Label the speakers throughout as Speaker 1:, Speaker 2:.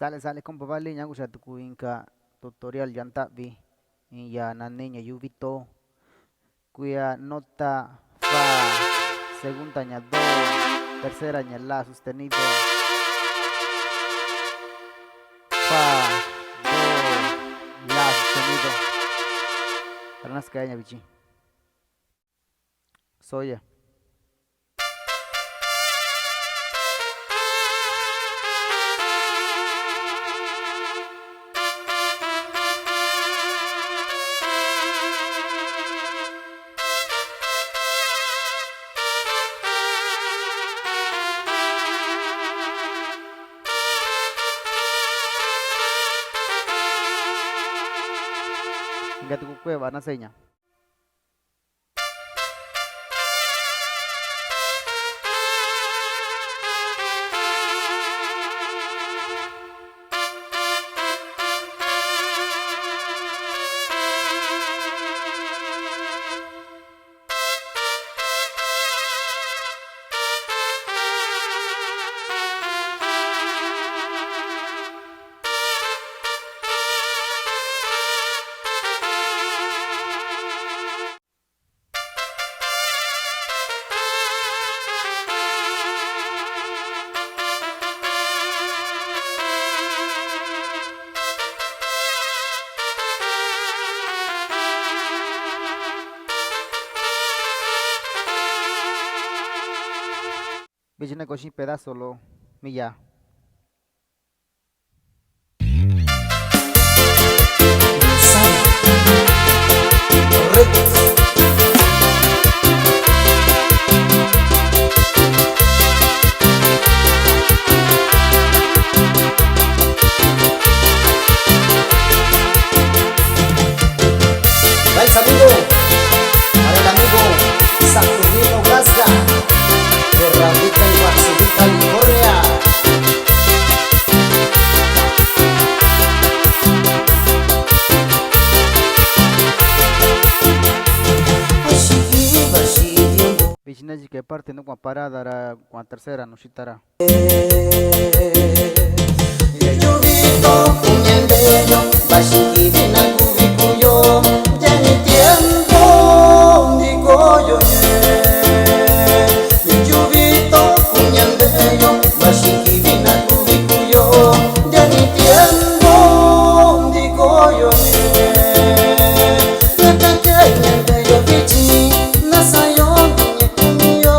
Speaker 1: Sale compa vale ña usha tuku inka tutorial yantavi ya naniña yuvito cuya nota fa segunda ña do tercera ña la sostenido fa do la sostenido arnaska ña vichi soya inga tuku cueva na seña vichina cochi pedazo lo milla
Speaker 2: Correcto. Va el saludo para el amigo Saturnino Gasga que radica en Guaxubí, California.
Speaker 1: vichina que parte no con parada era con tercera no chitara
Speaker 2: Yuvito puñendero, bashikirina kubikuyo, ya ni tiempo digo yo Yuvito puñendero, bashikirina kubikuyo, ya ni tiempo digo yo Nakakanyandero bichi, nasayo kunye kumiyo,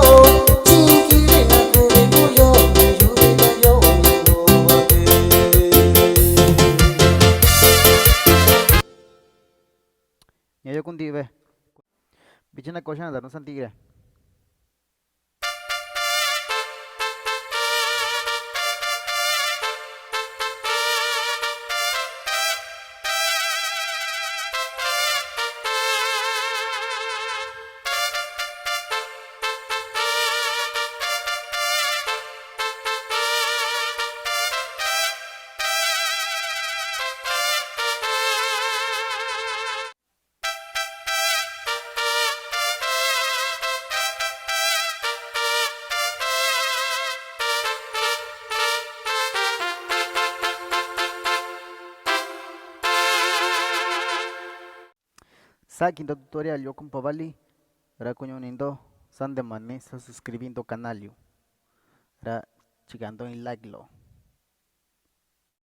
Speaker 2: chinkirina kubikuyo, yuvita yo
Speaker 1: ña yo kundi ve vichina cochana dar no santigre sa quinto tutorial yo compa vali ra coño nindo san de mané sa suscribiendo canal yo ra chegando en like lo